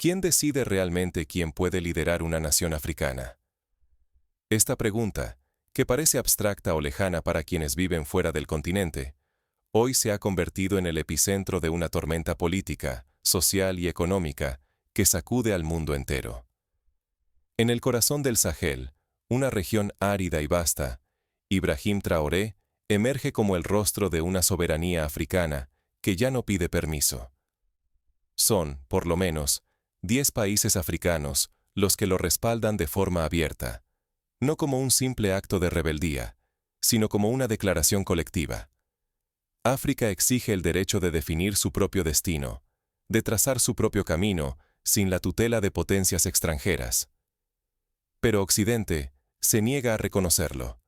¿Quién decide realmente quién puede liderar una nación africana? Esta pregunta, que parece abstracta o lejana para quienes viven fuera del continente, hoy se ha convertido en el epicentro de una tormenta política, social y económica que sacude al mundo entero. En el corazón del Sahel, una región árida y vasta, Ibrahim Traoré emerge como el rostro de una soberanía africana que ya no pide permiso. Son, por lo menos, 10 países africanos los que lo respaldan de forma abierta, no como un simple acto de rebeldía, sino como una declaración colectiva. África exige el derecho de definir su propio destino, de trazar su propio camino sin la tutela de potencias extranjeras. Pero Occidente se niega a reconocerlo.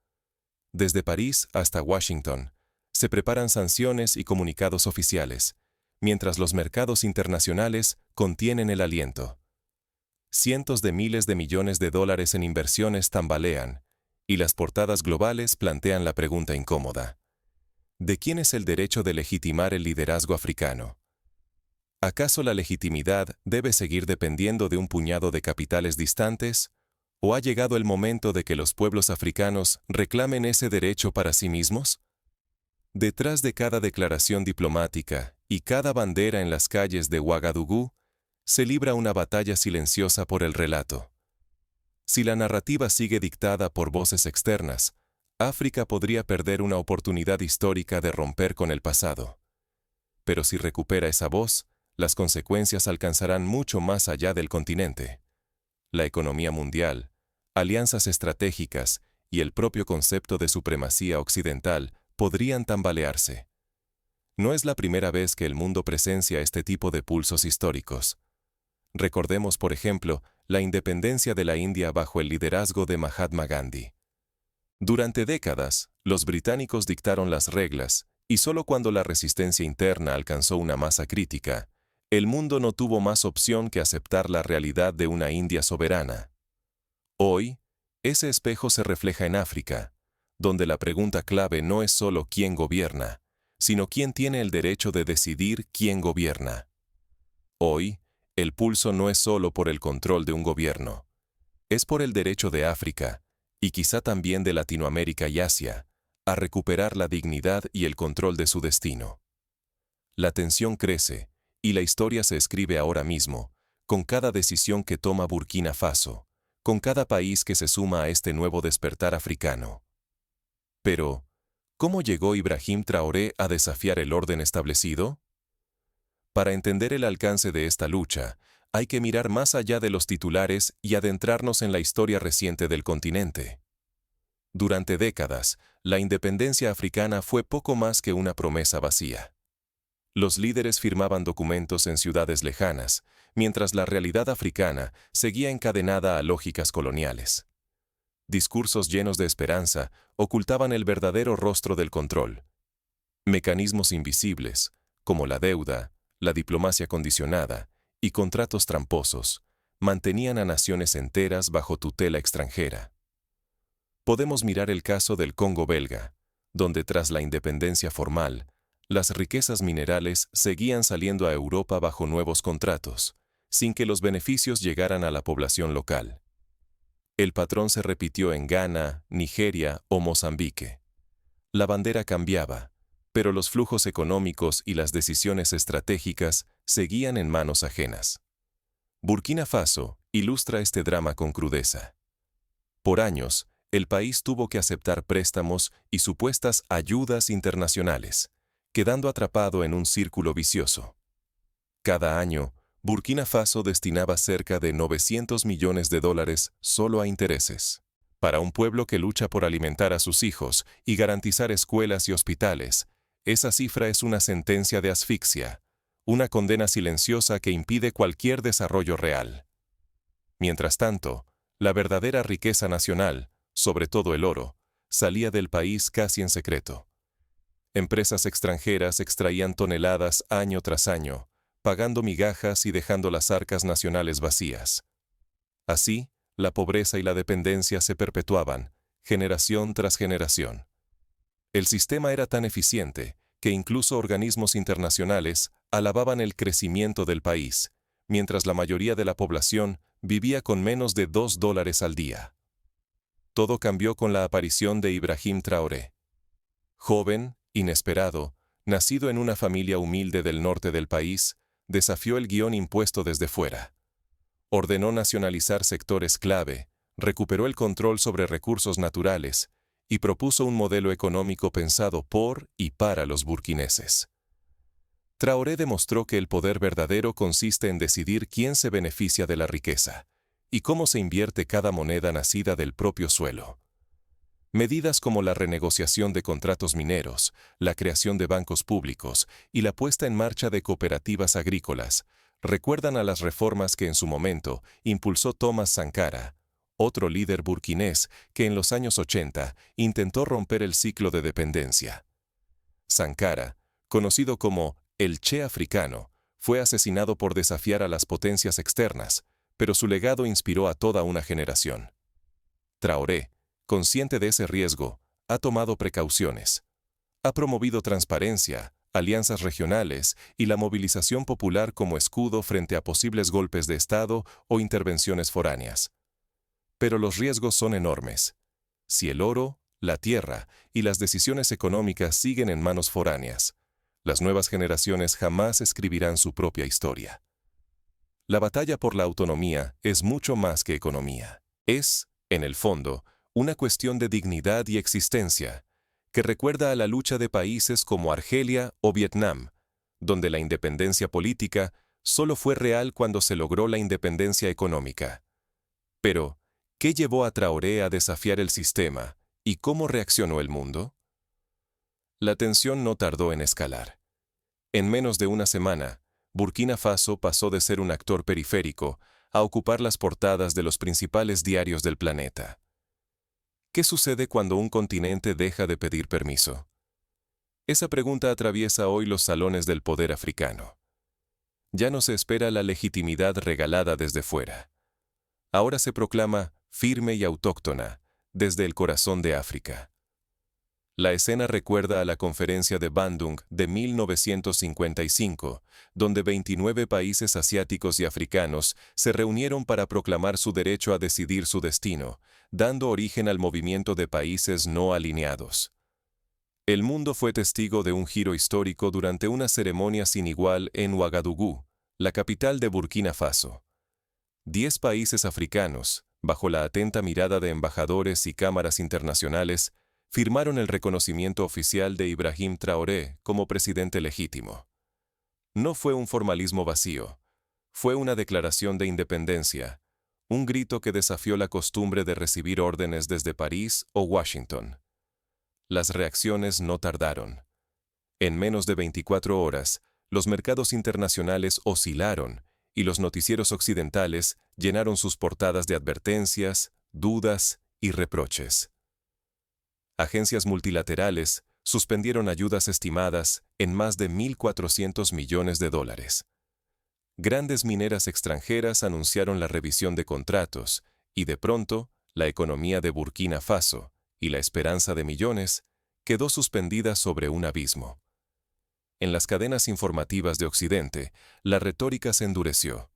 Desde París hasta Washington, se preparan sanciones y comunicados oficiales, mientras los mercados internacionales contienen el aliento. Cientos de miles de millones de dólares en inversiones tambalean, y las portadas globales plantean la pregunta incómoda: ¿de quién es el derecho de legitimar el liderazgo africano? ¿Acaso la legitimidad debe seguir dependiendo de un puñado de capitales distantes? ¿O ha llegado el momento de que los pueblos africanos reclamen ese derecho para sí mismos? Detrás de cada declaración diplomática y cada bandera en las calles de Ouagadougou, se libra una batalla silenciosa por el relato. Si la narrativa sigue dictada por voces externas, África podría perder una oportunidad histórica de romper con el pasado. Pero si recupera esa voz, las consecuencias alcanzarán mucho más allá del continente. La economía mundial, alianzas estratégicas y el propio concepto de supremacía occidental podrían tambalearse. No es la primera vez que el mundo presencia este tipo de pulsos históricos. Recordemos, por ejemplo, la independencia de la India bajo el liderazgo de Mahatma Gandhi. Durante décadas, los británicos dictaron las reglas, y solo cuando la resistencia interna alcanzó una masa crítica, el mundo no tuvo más opción que aceptar la realidad de una India soberana. Hoy, ese espejo se refleja en África, donde la pregunta clave no es solo quién gobierna, sino quién tiene el derecho de decidir quién gobierna. Hoy, el pulso no es solo por el control de un gobierno, es por el derecho de África, y quizá también de Latinoamérica y Asia, a recuperar la dignidad y el control de su destino. La tensión crece, y la historia se escribe ahora mismo, con cada decisión que toma Burkina Faso, con cada país que se suma a este nuevo despertar africano. Pero, ¿cómo llegó Ibrahim Traoré a desafiar el orden establecido? Para entender el alcance de esta lucha, hay que mirar más allá de los titulares y adentrarnos en la historia reciente del continente. Durante décadas, la independencia africana fue poco más que una promesa vacía. Los líderes firmaban documentos en ciudades lejanas, mientras la realidad africana seguía encadenada a lógicas coloniales. Discursos llenos de esperanza ocultaban el verdadero rostro del control. Mecanismos invisibles, como la deuda, la diplomacia condicionada y contratos tramposos, mantenían a naciones enteras bajo tutela extranjera. Podemos mirar el caso del Congo belga, donde tras la independencia formal, las riquezas minerales seguían saliendo a Europa bajo nuevos contratos, sin que los beneficios llegaran a la población local. El patrón se repitió en Ghana, Nigeria o Mozambique. La bandera cambiaba, pero los flujos económicos y las decisiones estratégicas seguían en manos ajenas. Burkina Faso ilustra este drama con crudeza. Por años, el país tuvo que aceptar préstamos y supuestas ayudas internacionales, quedando atrapado en un círculo vicioso. Cada año, Burkina Faso destinaba cerca de $900 millones solo a intereses. Para un pueblo que lucha por alimentar a sus hijos y garantizar escuelas y hospitales, esa cifra es una sentencia de asfixia, una condena silenciosa que impide cualquier desarrollo real. Mientras tanto, la verdadera riqueza nacional, sobre todo el oro, salía del país casi en secreto. Empresas extranjeras extraían toneladas año tras año, pagando migajas y dejando las arcas nacionales vacías. Así, la pobreza y la dependencia se perpetuaban, generación tras generación. El sistema era tan eficiente que incluso organismos internacionales alababan el crecimiento del país, mientras la mayoría de la población vivía con menos de $2 al día. Todo cambió con la aparición de Ibrahim Traoré. Joven, inesperado, nacido en una familia humilde del norte del país, desafió el guión impuesto desde fuera. Ordenó nacionalizar sectores clave, recuperó el control sobre recursos naturales y propuso un modelo económico pensado por y para los burkineses. Traoré demostró que el poder verdadero consiste en decidir quién se beneficia de la riqueza y cómo se invierte cada moneda nacida del propio suelo. Medidas como la renegociación de contratos mineros, la creación de bancos públicos y la puesta en marcha de cooperativas agrícolas recuerdan a las reformas que en su momento impulsó Thomas Sankara, otro líder burkinés que en los años 80 intentó romper el ciclo de dependencia. Sankara, conocido como el Che africano, fue asesinado por desafiar a las potencias externas, pero su legado inspiró a toda una generación. Traoré, consciente de ese riesgo, ha tomado precauciones. Ha promovido transparencia, alianzas regionales y la movilización popular como escudo frente a posibles golpes de Estado o intervenciones foráneas. Pero los riesgos son enormes. Si el oro, la tierra y las decisiones económicas siguen en manos foráneas, las nuevas generaciones jamás escribirán su propia historia. La batalla por la autonomía es mucho más que economía. Es, en el fondo, una cuestión de dignidad y existencia, que recuerda a la lucha de países como Argelia o Vietnam, donde la independencia política solo fue real cuando se logró la independencia económica. Pero, ¿qué llevó a Traoré a desafiar el sistema y cómo reaccionó el mundo? La tensión no tardó en escalar. En menos de una semana, Burkina Faso pasó de ser un actor periférico a ocupar las portadas de los principales diarios del planeta. ¿Qué sucede cuando un continente deja de pedir permiso? Esa pregunta atraviesa hoy los salones del poder africano. Ya no se espera la legitimidad regalada desde fuera. Ahora se proclama firme y autóctona, desde el corazón de África. La escena recuerda a la Conferencia de Bandung de 1955, donde 29 países asiáticos y africanos se reunieron para proclamar su derecho a decidir su destino, dando origen al movimiento de países no alineados. El mundo fue testigo de un giro histórico durante una ceremonia sin igual en Ouagadougou, la capital de Burkina Faso. 10 países africanos, bajo la atenta mirada de embajadores y cámaras internacionales, firmaron el reconocimiento oficial de Ibrahim Traoré como presidente legítimo. No fue un formalismo vacío, fue una declaración de independencia, un grito que desafió la costumbre de recibir órdenes desde París o Washington. Las reacciones no tardaron. En menos de 24 horas, los mercados internacionales oscilaron y los noticieros occidentales llenaron sus portadas de advertencias, dudas y reproches. Agencias multilaterales suspendieron ayudas estimadas en más de $1.400 millones. Grandes mineras extranjeras anunciaron la revisión de contratos y de pronto, la economía de Burkina Faso y la esperanza de millones quedó suspendida sobre un abismo. En las cadenas informativas de Occidente, la retórica se endureció.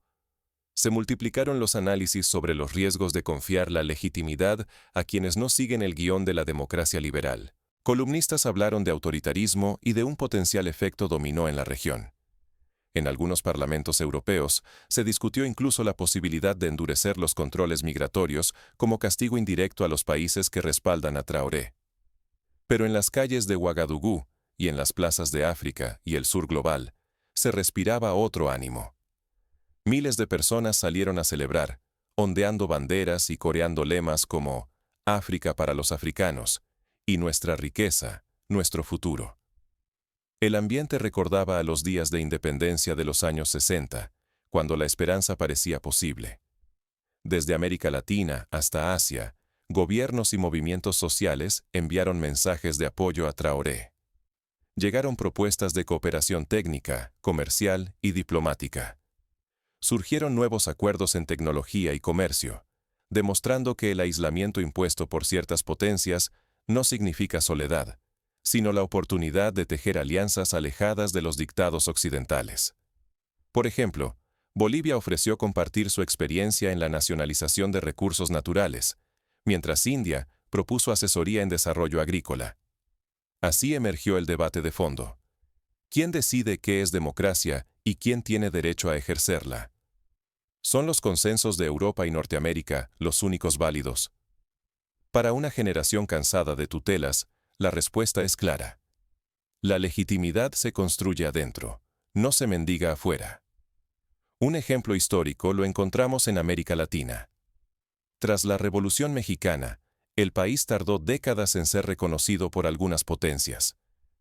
Se multiplicaron los análisis sobre los riesgos de confiar la legitimidad a quienes no siguen el guión de la democracia liberal. Columnistas hablaron de autoritarismo y de un potencial efecto dominó en la región. En algunos parlamentos europeos se discutió incluso la posibilidad de endurecer los controles migratorios como castigo indirecto a los países que respaldan a Traoré. Pero en las calles de Ouagadougou y en las plazas de África y el sur global, se respiraba otro ánimo. Miles de personas salieron a celebrar, ondeando banderas y coreando lemas como África para los africanos y nuestra riqueza, nuestro futuro. El ambiente recordaba a los días de independencia de los años 60, cuando la esperanza parecía posible. Desde América Latina hasta Asia, gobiernos y movimientos sociales enviaron mensajes de apoyo a Traoré. Llegaron propuestas de cooperación técnica, comercial y diplomática. Surgieron nuevos acuerdos en tecnología y comercio, demostrando que el aislamiento impuesto por ciertas potencias no significa soledad, sino la oportunidad de tejer alianzas alejadas de los dictados occidentales. Por ejemplo, Bolivia ofreció compartir su experiencia en la nacionalización de recursos naturales, mientras India propuso asesoría en desarrollo agrícola. Así emergió el debate de fondo. ¿Quién decide qué es democracia y quién tiene derecho a ejercerla? ¿Son los consensos de Europa y Norteamérica los únicos válidos? Para una generación cansada de tutelas, la respuesta es clara. La legitimidad se construye adentro, no se mendiga afuera. Un ejemplo histórico lo encontramos en América Latina. Tras la Revolución Mexicana, el país tardó décadas en ser reconocido por algunas potencias,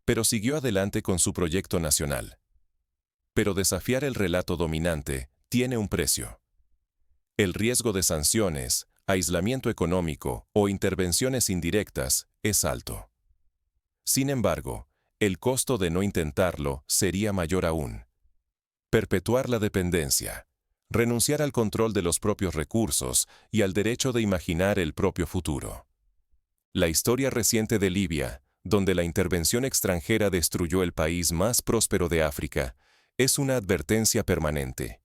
pero siguió adelante con su proyecto nacional. Pero desafiar el relato dominante tiene un precio. El riesgo de sanciones, aislamiento económico o intervenciones indirectas es alto. Sin embargo, el costo de no intentarlo sería mayor aún. Perpetuar la dependencia, renunciar al control de los propios recursos y al derecho de imaginar el propio futuro. La historia reciente de Libia, donde la intervención extranjera destruyó el país más próspero de África, es una advertencia permanente.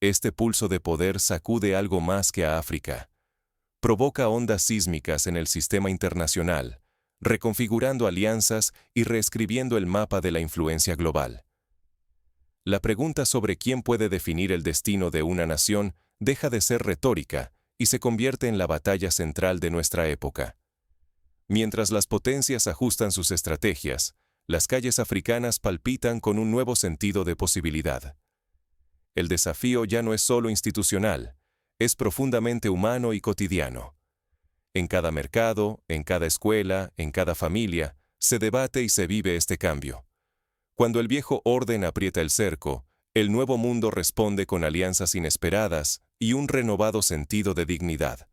Este pulso de poder sacude algo más que a África. Provoca ondas sísmicas en el sistema internacional, reconfigurando alianzas y reescribiendo el mapa de la influencia global. La pregunta sobre quién puede definir el destino de una nación deja de ser retórica y se convierte en la batalla central de nuestra época. Mientras las potencias ajustan sus estrategias, las calles africanas palpitan con un nuevo sentido de posibilidad. El desafío ya no es solo institucional, es profundamente humano y cotidiano. En cada mercado, en cada escuela, en cada familia, se debate y se vive este cambio. Cuando el viejo orden aprieta el cerco, el nuevo mundo responde con alianzas inesperadas y un renovado sentido de dignidad.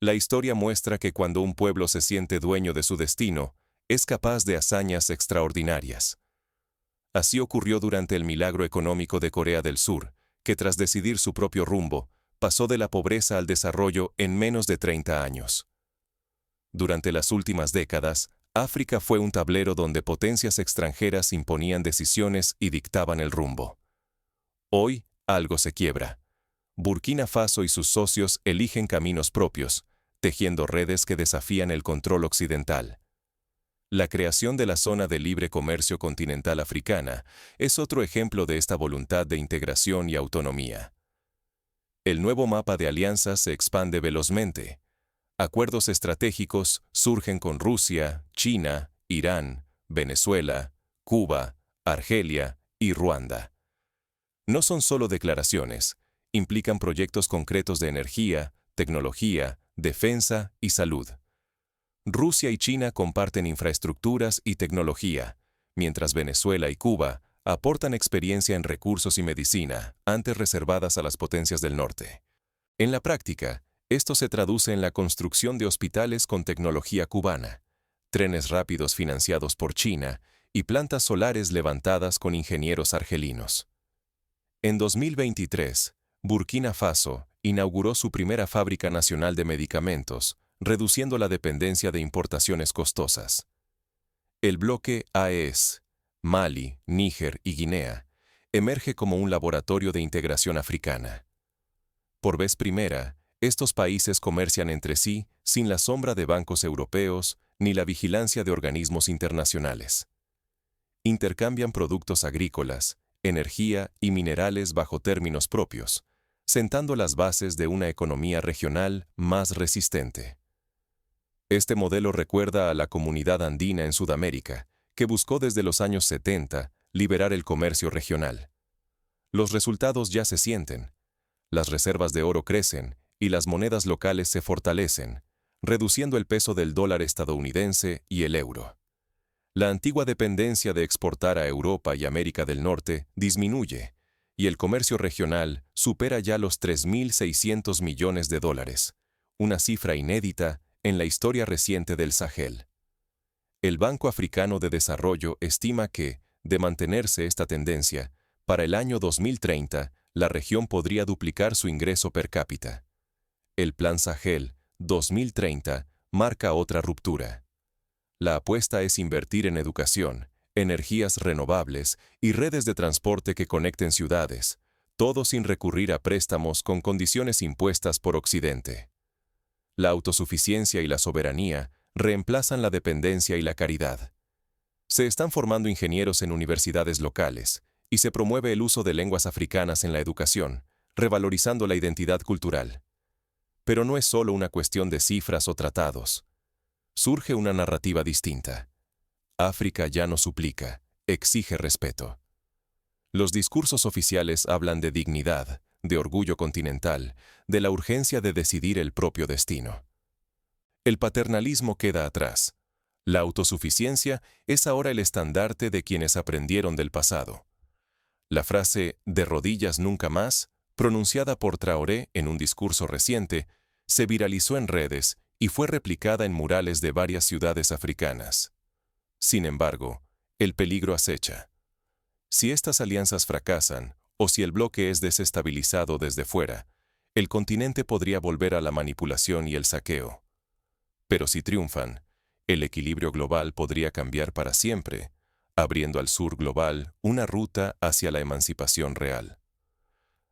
La historia muestra que cuando un pueblo se siente dueño de su destino, es capaz de hazañas extraordinarias. Así ocurrió durante el milagro económico de Corea del Sur, que tras decidir su propio rumbo, pasó de la pobreza al desarrollo en menos de 30 años. Durante las últimas décadas, África fue un tablero donde potencias extranjeras imponían decisiones y dictaban el rumbo. Hoy, algo se quiebra. Burkina Faso y sus socios eligen caminos propios, tejiendo redes que desafían el control occidental. La creación de la Zona de Libre Comercio Continental Africana es otro ejemplo de esta voluntad de integración y autonomía. El nuevo mapa de alianzas se expande velozmente. Acuerdos estratégicos surgen con Rusia, China, Irán, Venezuela, Cuba, Argelia y Ruanda. No son solo declaraciones, implican proyectos concretos de energía, tecnología, defensa y salud. Rusia y China comparten infraestructuras y tecnología, mientras Venezuela y Cuba aportan experiencia en recursos y medicina, antes reservadas a las potencias del norte. En la práctica, esto se traduce en la construcción de hospitales con tecnología cubana, trenes rápidos financiados por China y plantas solares levantadas con ingenieros argelinos. En 2023, Burkina Faso inauguró su primera fábrica nacional de medicamentos, reduciendo la dependencia de importaciones costosas. El bloque AES, Mali, Níger y Guinea, emerge como un laboratorio de integración africana. Por vez primera, estos países comercian entre sí sin la sombra de bancos europeos ni la vigilancia de organismos internacionales. Intercambian productos agrícolas, energía y minerales bajo términos propios, sentando las bases de una economía regional más resistente. Este modelo recuerda a la comunidad andina en Sudamérica, que buscó desde los años 70 liberar el comercio regional. Los resultados ya se sienten. Las reservas de oro crecen y las monedas locales se fortalecen, reduciendo el peso del dólar estadounidense y el euro. La antigua dependencia de exportar a Europa y América del Norte disminuye, y el comercio regional supera ya los 3.600 millones de dólares, una cifra inédita en la historia reciente del Sahel. El Banco Africano de Desarrollo estima que, de mantenerse esta tendencia, para el año 2030, la región podría duplicar su ingreso per cápita. El Plan Sahel 2030 marca otra ruptura. La apuesta es invertir en educación, energías renovables y redes de transporte que conecten ciudades, todo sin recurrir a préstamos con condiciones impuestas por Occidente. La autosuficiencia y la soberanía reemplazan la dependencia y la caridad. Se están formando ingenieros en universidades locales y se promueve el uso de lenguas africanas en la educación, revalorizando la identidad cultural. Pero no es solo una cuestión de cifras o tratados. Surge una narrativa distinta. África ya no suplica, exige respeto. Los discursos oficiales hablan de dignidad, de orgullo continental, de la urgencia de decidir el propio destino. El paternalismo queda atrás. La autosuficiencia es ahora el estandarte de quienes aprendieron del pasado. La frase «de rodillas nunca más», pronunciada por Traoré en un discurso reciente, se viralizó en redes y fue replicada en murales de varias ciudades africanas. Sin embargo, el peligro acecha. Si estas alianzas fracasan, o si el bloque es desestabilizado desde fuera, el continente podría volver a la manipulación y el saqueo. Pero si triunfan, el equilibrio global podría cambiar para siempre, abriendo al sur global una ruta hacia la emancipación real.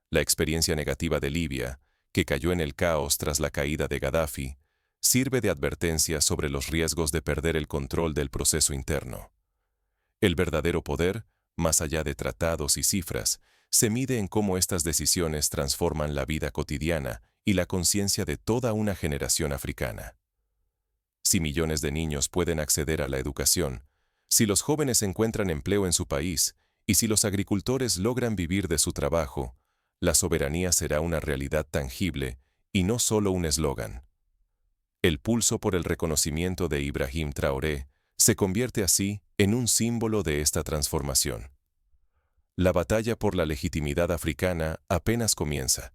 La experiencia negativa de Libia, que cayó en el caos tras la caída de Gaddafi, sirve de advertencia sobre los riesgos de perder el control del proceso interno. El verdadero poder, más allá de tratados y cifras, se mide en cómo estas decisiones transforman la vida cotidiana y la conciencia de toda una generación africana. Si millones de niños pueden acceder a la educación, si los jóvenes encuentran empleo en su país y si los agricultores logran vivir de su trabajo, la soberanía será una realidad tangible y no solo un eslogan. El pulso por el reconocimiento de Ibrahim Traoré se convierte así en un símbolo de esta transformación. La batalla por la legitimidad africana apenas comienza,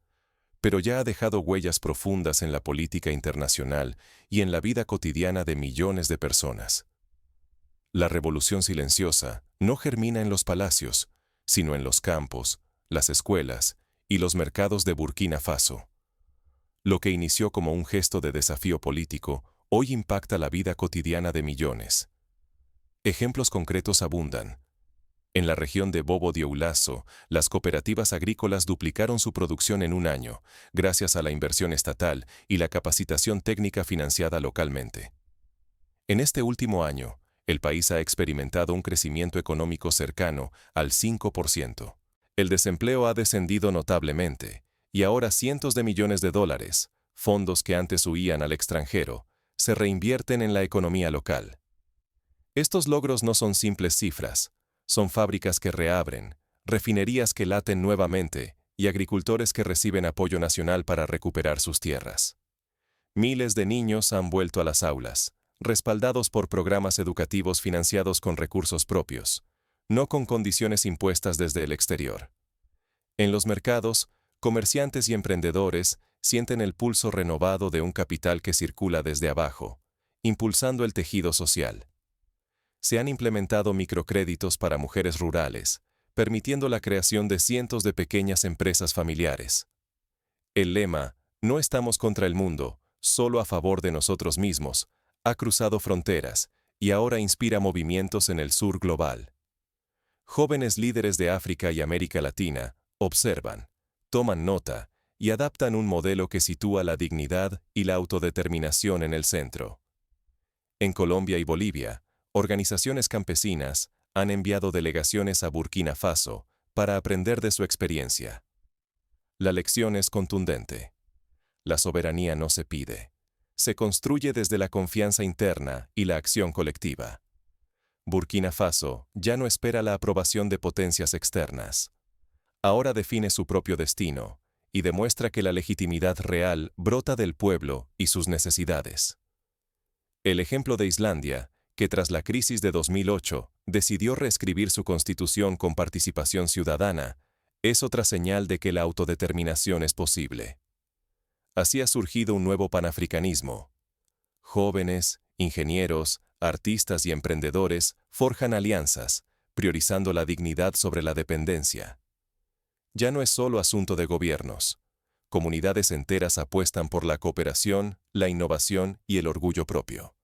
pero ya ha dejado huellas profundas en la política internacional y en la vida cotidiana de millones de personas. La revolución silenciosa no germina en los palacios, sino en los campos, las escuelas y los mercados de Burkina Faso. Lo que inició como un gesto de desafío político, hoy impacta la vida cotidiana de millones. Ejemplos concretos abundan. En la región de Bobo-Dioulasso, las cooperativas agrícolas duplicaron su producción en un año, gracias a la inversión estatal y la capacitación técnica financiada localmente. En este último año, el país ha experimentado un crecimiento económico cercano al 5%. El desempleo ha descendido notablemente, y ahora cientos de millones de dólares, fondos que antes huían al extranjero, se reinvierten en la economía local. Estos logros no son simples cifras, son fábricas que reabren, refinerías que laten nuevamente y agricultores que reciben apoyo nacional para recuperar sus tierras. Miles de niños han vuelto a las aulas, respaldados por programas educativos financiados con recursos propios, no con condiciones impuestas desde el exterior. En los mercados, comerciantes y emprendedores sienten el pulso renovado de un capital que circula desde abajo, impulsando el tejido social. Se han implementado microcréditos para mujeres rurales, permitiendo la creación de cientos de pequeñas empresas familiares. El lema, "No estamos contra el mundo, solo a favor de nosotros mismos", ha cruzado fronteras y ahora inspira movimientos en el sur global. Jóvenes líderes de África y América Latina observan, toman nota y adaptan un modelo que sitúa la dignidad y la autodeterminación en el centro. En Colombia y Bolivia, organizaciones campesinas han enviado delegaciones a Burkina Faso para aprender de su experiencia. La lección es contundente. La soberanía no se pide. Se construye desde la confianza interna y la acción colectiva. Burkina Faso ya no espera la aprobación de potencias externas. Ahora define su propio destino y demuestra que la legitimidad real brota del pueblo y sus necesidades. El ejemplo de Islandia, que tras la crisis de 2008 decidió reescribir su constitución con participación ciudadana, es otra señal de que la autodeterminación es posible. Así ha surgido un nuevo panafricanismo. Jóvenes, ingenieros, artistas y emprendedores forjan alianzas, priorizando la dignidad sobre la dependencia. Ya no es solo asunto de gobiernos. Comunidades enteras apuestan por la cooperación, la innovación y el orgullo propio.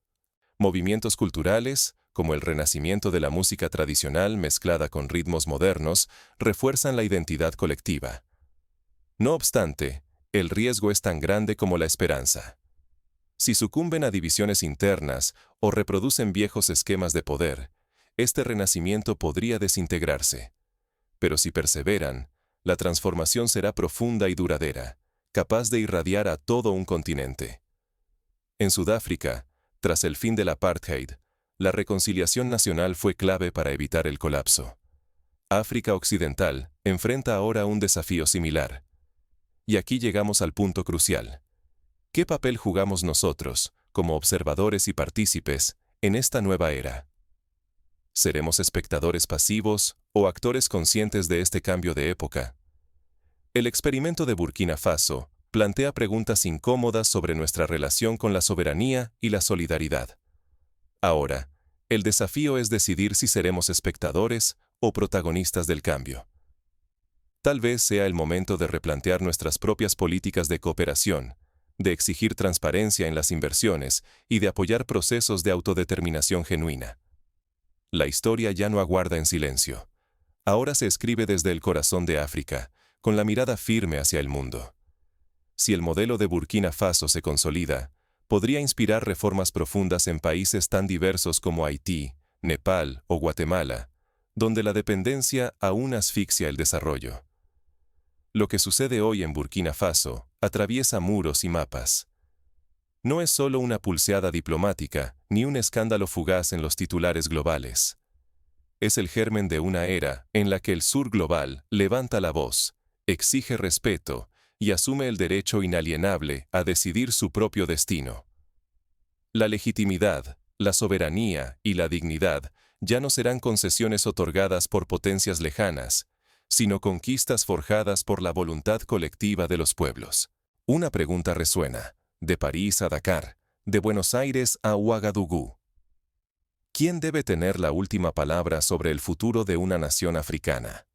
Movimientos culturales, como el renacimiento de la música tradicional mezclada con ritmos modernos, refuerzan la identidad colectiva, No obstante, el riesgo es tan grande como la esperanza. Si sucumben a divisiones internas o reproducen viejos esquemas de poder, este renacimiento podría desintegrarse. Pero si perseveran, la transformación será profunda y duradera, capaz de irradiar a todo un continente. En Sudáfrica, tras el fin del apartheid, la reconciliación nacional fue clave para evitar el colapso. África Occidental enfrenta ahora un desafío similar. Y aquí llegamos al punto crucial. ¿Qué papel jugamos nosotros, como observadores y partícipes, en esta nueva era? ¿Seremos espectadores pasivos o actores conscientes de este cambio de época? El experimento de Burkina Faso plantea preguntas incómodas sobre nuestra relación con la soberanía y la solidaridad. Ahora, el desafío es decidir si seremos espectadores o protagonistas del cambio. Tal vez sea el momento de replantear nuestras propias políticas de cooperación, de exigir transparencia en las inversiones y de apoyar procesos de autodeterminación genuina. La historia ya no aguarda en silencio. Ahora se escribe desde el corazón de África, con la mirada firme hacia el mundo. Si el modelo de Burkina Faso se consolida, podría inspirar reformas profundas en países tan diversos como Haití, Nepal o Guatemala, donde la dependencia aún asfixia el desarrollo. Lo que sucede hoy en Burkina Faso atraviesa muros y mapas. No es solo una pulseada diplomática ni un escándalo fugaz en los titulares globales. Es el germen de una era en la que el sur global levanta la voz, exige respeto y asume el derecho inalienable a decidir su propio destino. La legitimidad, la soberanía y la dignidad ya no serán concesiones otorgadas por potencias lejanas, sino conquistas forjadas por la voluntad colectiva de los pueblos. Una pregunta resuena, de París a Dakar, de Buenos Aires a Ouagadougou. ¿Quién debe tener la última palabra sobre el futuro de una nación africana?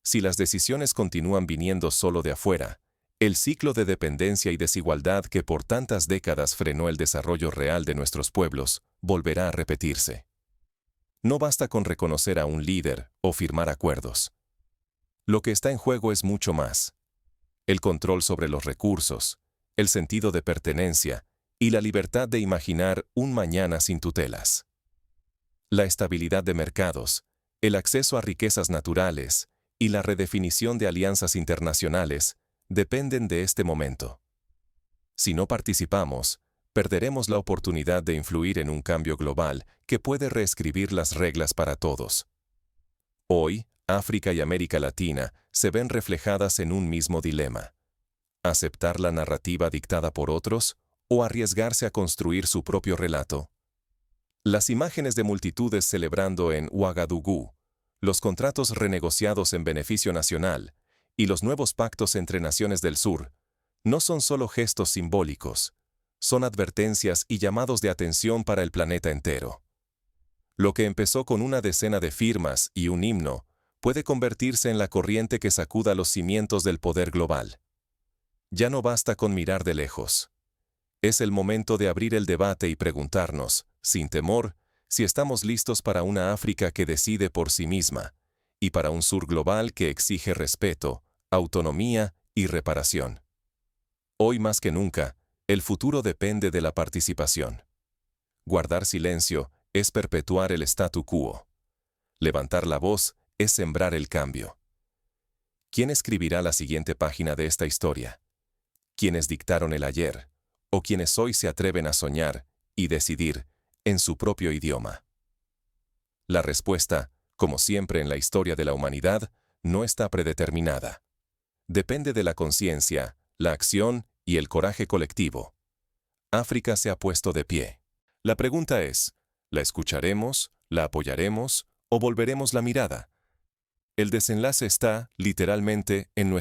Si las decisiones continúan viniendo solo de afuera, el ciclo de dependencia y desigualdad que por tantas décadas frenó el desarrollo real de nuestros pueblos volverá a repetirse. No basta con reconocer a un líder o firmar acuerdos. Lo que está en juego es mucho más. El control sobre los recursos, el sentido de pertenencia y la libertad de imaginar un mañana sin tutelas. La estabilidad de mercados, el acceso a riquezas naturales y la redefinición de alianzas internacionales dependen de este momento. Si no participamos, perderemos la oportunidad de influir en un cambio global que puede reescribir las reglas para todos. Hoy, África y América Latina se ven reflejadas en un mismo dilema: ¿aceptar la narrativa dictada por otros o arriesgarse a construir su propio relato? Las imágenes de multitudes celebrando en Ouagadougou, los contratos renegociados en beneficio nacional y los nuevos pactos entre naciones del sur no son solo gestos simbólicos, son advertencias y llamados de atención para el planeta entero. Lo que empezó con una decena de firmas y un himno puede convertirse en la corriente que sacuda los cimientos del poder global. Ya no basta con mirar de lejos. Es el momento de abrir el debate y preguntarnos, sin temor, si estamos listos para una África que decide por sí misma, y para un sur global que exige respeto, autonomía y reparación. Hoy más que nunca, el futuro depende de la participación. Guardar silencio es perpetuar el statu quo. Levantar la voz es sembrar el cambio. ¿Quién escribirá la siguiente página de esta historia? ¿Quiénes dictaron el ayer? ¿O quienes hoy se atreven a soñar y decidir en su propio idioma? La respuesta, como siempre en la historia de la humanidad, no está predeterminada. Depende de la conciencia, la acción y el coraje colectivo. África se ha puesto de pie. La pregunta es, ¿la escucharemos, la apoyaremos o volveremos la mirada? El desenlace está, literalmente, en nuestra